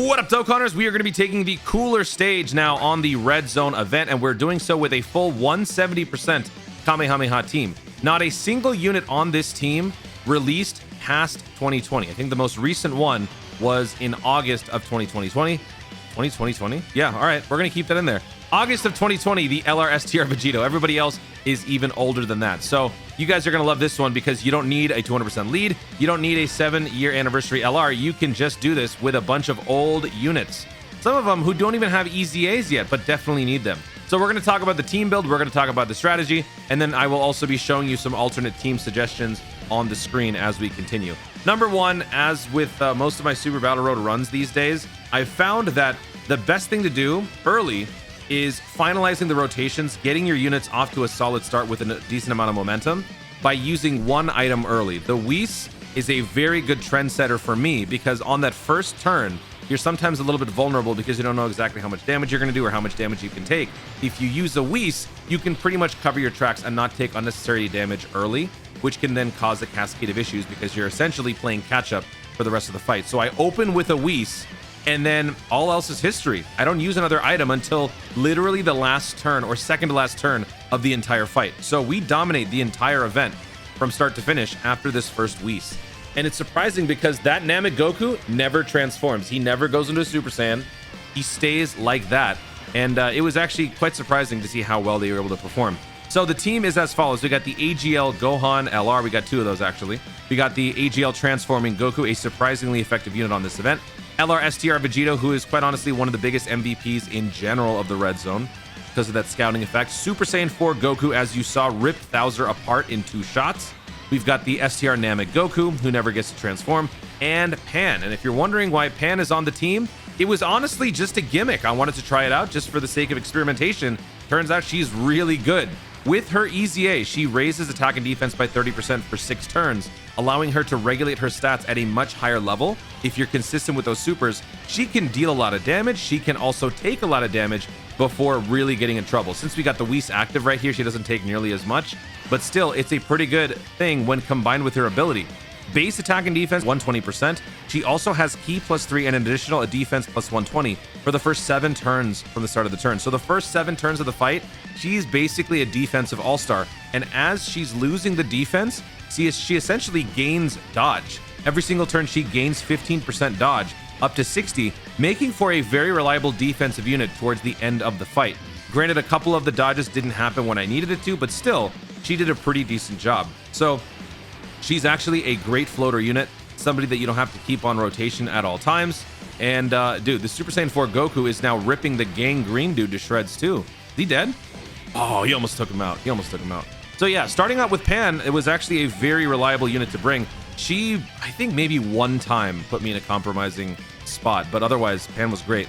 What up, Dokkaners? We are going to be taking the cooler stage now on the Red Zone event, and we're doing so with a full 170% Kamehameha team. Not a single unit on this team released past 2020. I think the most recent one was in August of 2020. 2020? Yeah, all right. We're going to keep that in there. August of 2020, the LRSTR Vegito. Everybody else is even older than that. So you guys are going to love this one because you don't need a 200% lead. You don't need a 7-year anniversary LR. You can just do this with a bunch of old units. Some of them who don't even have EZAs yet, but definitely need them. So we're going to talk about the team build. We're going to talk about the strategy. And then I will also be showing you some alternate team suggestions on the screen as we continue. Number one, as with most of my Super Battle Road runs these days, I've found that the best thing to do early is finalizing the rotations, getting your units off to a solid start with a decent amount of momentum by using one item early. The Whis is a very good trendsetter for me because on that first turn, you're sometimes a little bit vulnerable because you don't know exactly how much damage you're going to do or how much damage you can take. If you use a Whis, you can pretty much cover your tracks and not take unnecessary damage early, which can then cause a cascade of issues because you're essentially playing catch up for the rest of the fight. So I open with a Whis, and then all else is history. I don't use another item until literally the last turn or second to last turn of the entire fight. So we dominate the entire event from start to finish after this first Whis. And it's surprising because that Namek Goku never transforms. He never goes into a Super Saiyan. He stays like that. And it was actually quite surprising to see how well they were able to perform. So the team is as follows. We got the AGL Gohan LR. We got two of those, actually. We got the AGL Transforming Goku, a surprisingly effective unit on this event. LRSTR Vegito, who is quite honestly one of the biggest MVPs in general of the Red Zone because of that scouting effect. Super Saiyan 4 Goku, as you saw, ripped Thouser apart in 2 shots. We've got the STR Namek Goku, who never gets to transform, and Pan. And if you're wondering why Pan is on the team, it was honestly just a gimmick. I wanted to try it out just for the sake of experimentation. Turns out she's really good. With her EZA, she raises attack and defense by 30% for 6 turns, allowing her to regulate her stats at a much higher level. If you're consistent with those supers, she can deal a lot of damage. She can also take a lot of damage before really getting in trouble. Since we got the Whis active right here, she doesn't take nearly as much, but still, it's a pretty good thing when combined with her ability. Base attack and defense, 120%. She also has Ki +3 and an additional defense +120 for the first 7 turns from the start of the turn. So the first 7 turns of the fight, she's basically a defensive all-star. And as she's losing the defense, she essentially gains dodge. Every single turn, she gains 15% dodge, up to 60, making for a very reliable defensive unit towards the end of the fight. Granted, a couple of the dodges didn't happen when I needed it to, but still, she did a pretty decent job. So she's actually a great floater unit, somebody that you don't have to keep on rotation at all times. And dude, the Super Saiyan 4 Goku is now ripping the Gangrene dude to shreds too. Is he dead? Oh, he almost took him out. So yeah, starting out with Pan, it was actually a very reliable unit to bring. She, I think maybe one time put me in a compromising spot, but otherwise Pan was great.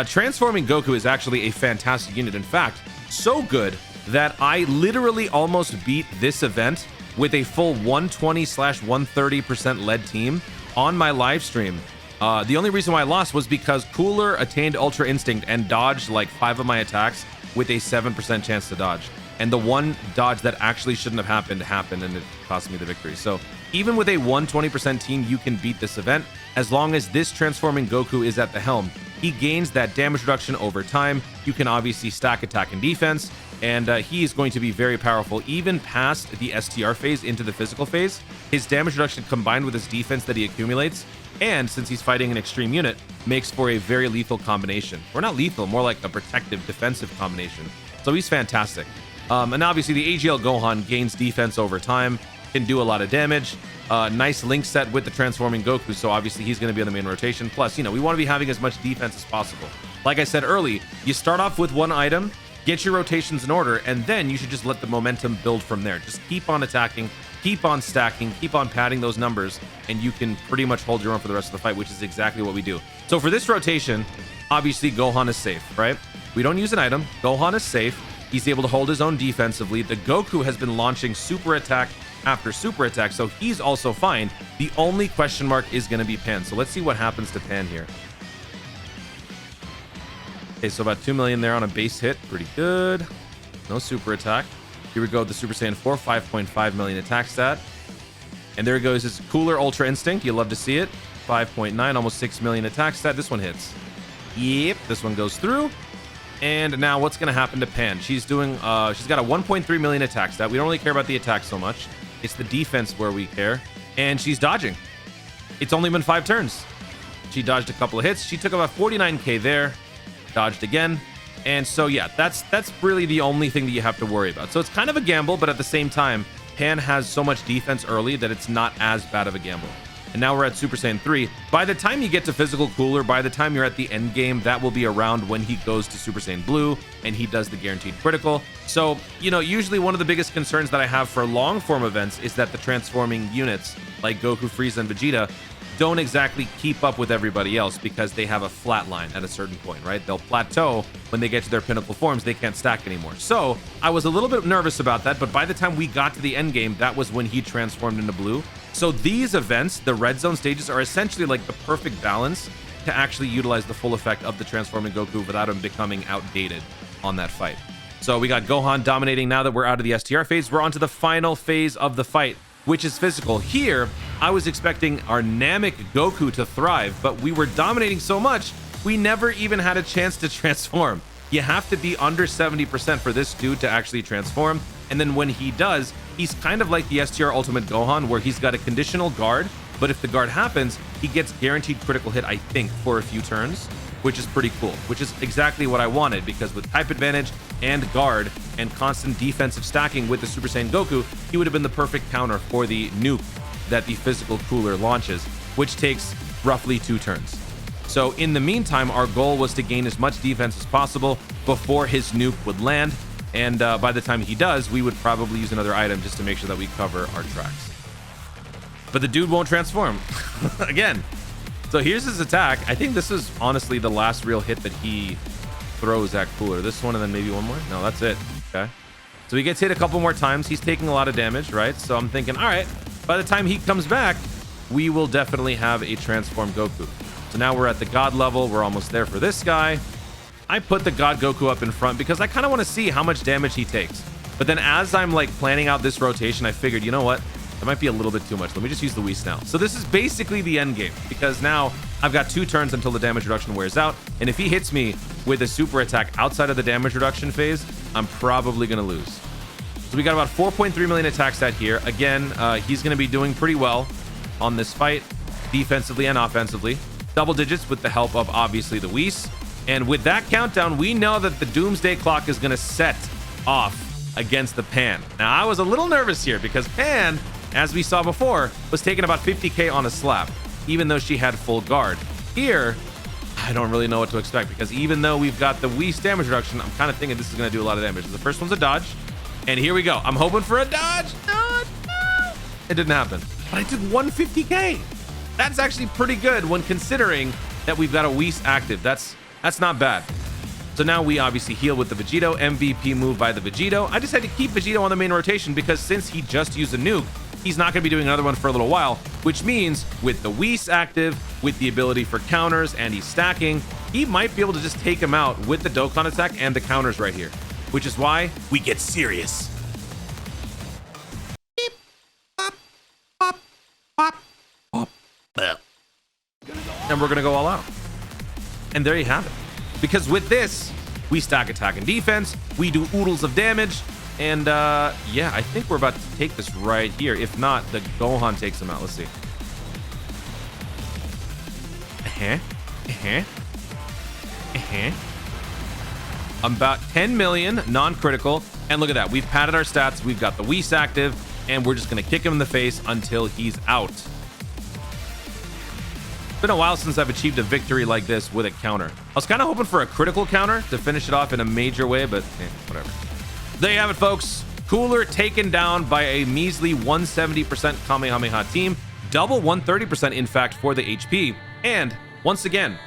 Transforming Goku is actually a fantastic unit. In fact, so good that I literally almost beat this event with a full 120/130% lead team on my live stream. The only reason why I lost was because Cooler attained Ultra Instinct and dodged like 5 of my attacks with a 7% chance to dodge. And the one dodge that actually shouldn't have happened, and it cost me the victory. So even with a 120% team, you can beat this event as long as this Transforming Goku is at the helm. He gains that damage reduction over time. You can obviously stack attack and defense, and he is going to be very powerful even past the STR phase into the physical phase. His damage reduction combined with his defense that he accumulates, and since he's fighting an extreme unit, makes for a very lethal combination. Or not lethal, more like a protective defensive combination. So he's fantastic. And obviously the AGL Gohan gains defense over time, can do a lot of damage. Nice link set with the Transforming Goku, so obviously he's going to be on the main rotation. Plus, you know, we want to be having as much defense as possible. Like I said early, you start off with one item, get your rotations in order, and then you should just let the momentum build from there. Just keep on attacking, keep on stacking, keep on padding those numbers, and you can pretty much hold your own for the rest of the fight, which is exactly what we do. So for this rotation, obviously Gohan is safe, right? We don't use an item. Gohan is safe. He's able to hold his own defensively. The Goku has been launching super attack after super attack, so he's also fine. The only question mark is going to be Pan. So let's see what happens to Pan here. Okay, so about 2 million there on a base hit. Pretty good. No super attack. Here we go, the Super Saiyan 4, 5.5 million attack stat. And there he goes, his Cooler Ultra Instinct. You love to see it. 5.9, almost 6 million attack stat. This one hits. Yep, this one goes through. And now what's going to happen to Pan? She's doing, she's got a 1.3 million attack stat. We don't really care about the attack so much. It's the defense where we care. And she's dodging. It's only been 5 turns. She dodged a couple of hits. She took about 49k there. Dodged again. And so, yeah, that's really the only thing that you have to worry about. So it's kind of a gamble, but at the same time, Pan has so much defense early that it's not as bad of a gamble. And now we're at Super Saiyan 3. By the time you get to Physical Cooler, by the time you're at the end game, that will be around when he goes to Super Saiyan Blue and he does the guaranteed critical. So, you know, usually one of the biggest concerns that I have for long form events is that the transforming units like Goku, Frieza, and Vegeta don't exactly keep up with everybody else because they have a flat line at a certain point, right? They'll plateau when they get to their pinnacle forms. They can't stack anymore. So I was a little bit nervous about that, but by the time we got to the end game, that was when he transformed into blue. So these events, the red zone stages, are essentially like the perfect balance to actually utilize the full effect of the transforming Goku without him becoming outdated on that fight. So we got Gohan dominating. Now that we're out of the STR phase, we're on to the final phase of the fight, which is physical. Here, I was expecting our Namek Goku to thrive, but we were dominating so much, we never even had a chance to transform. You have to be under 70% for this dude to actually transform. And then when he does, he's kind of like the STR Ultimate Gohan, where he's got a conditional guard, but if the guard happens, he gets guaranteed critical hit, I think, for a few turns, which is pretty cool, which is exactly what I wanted, because with type advantage and guard and constant defensive stacking with the Super Saiyan Goku, he would have been the perfect counter for the nuke that the Physical Cooler launches, which takes roughly 2 turns. So in the meantime, our goal was to gain as much defense as possible before his nuke would land. And by the time he does, we would probably use another item just to make sure that we cover our tracks. But the dude won't transform again. So here's his attack. I think this is honestly the last real hit that he throws at Cooler. This one and then maybe one more. No, that's it. Okay. So he gets hit a couple more times. He's taking a lot of damage, right? So I'm thinking, all right, by the time he comes back, we will definitely have a transformed Goku. So now we're at the God level. We're almost there for this guy. I put the God Goku up in front because I kind of want to see how much damage he takes. But then as I'm like planning out this rotation, I figured, you know what? That might be a little bit too much. Let me just use the Whis now. So this is basically the end game, because now I've got 2 turns until the damage reduction wears out. And if he hits me with a super attack outside of the damage reduction phase, I'm probably going to lose. So we got about 4.3 million attack stat here. Again, he's going to be doing pretty well on this fight, defensively and offensively. Double digits with the help of obviously the Whis. And with that countdown, we know that the Doomsday Clock is going to set off against the Pan. Now, I was a little nervous here because Pan, as we saw before, was taking about 50k on a slap, even though she had full guard. Here, I don't really know what to expect, because even though we've got the Whis damage reduction, I'm kind of thinking this is going to do a lot of damage. The first one's a dodge, and here we go. I'm hoping for a dodge. No. It didn't happen, but I took 150k. That's actually pretty good when considering that we've got a Whis active. That's not bad. So now we obviously heal with the Vegito. MVP move by the Vegito. I just had to keep Vegito on the main rotation because since he just used a nuke, he's not going to be doing another one for a little while, which means with the Whis active, with the ability for counters, and he's stacking, he might be able to just take him out with the Dokkan attack and the counters right here, which is why we get serious. Beep, pop, pop, pop, pop. And we're going to go all out. And there you have it. Because with this, we stack attack and defense, we do oodles of damage, and yeah, I think we're about to take this right here. If not, the Gohan takes him out. Let's see. I'm about 10 million non-critical, and look at that. We've padded our stats, we've got the Whis active, and we're just going to kick him in the face until he's out. It's been a while since I've achieved a victory like this with a counter. I was kind of hoping for a critical counter to finish it off in a major way, but whatever. There you have it, folks. Cooler taken down by a measly 170% Kamehameha team, double 130% in fact for the HP. And once again,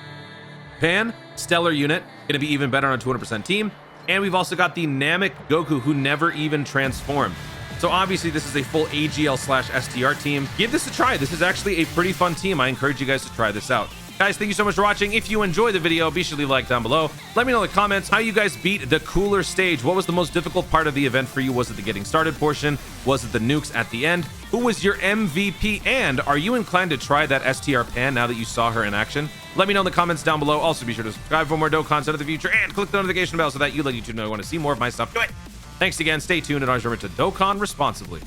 Pan, stellar unit, gonna be even better on a 200% team. And we've also got the Namek Goku, who never even transformed. So obviously this is a full AGL/STR team. Give this a try. This is actually a pretty fun team. I encourage you guys to try this out. Guys, thank you so much for watching. If you enjoyed the video, be sure to leave a like down below. Let me know in the comments how you guys beat the cooler stage. What was the most difficult part of the event for you? Was it the getting started portion? Was it the nukes at the end? Who was your MVP? And are you inclined to try that STR pan now that you saw her in action? Let me know in the comments down below. Also, be sure to subscribe for more dope content in the future and click the notification bell so that you let YouTube know you want to see more of my stuff. Do it. Thanks again. Stay tuned and always remember to Dokkan responsibly.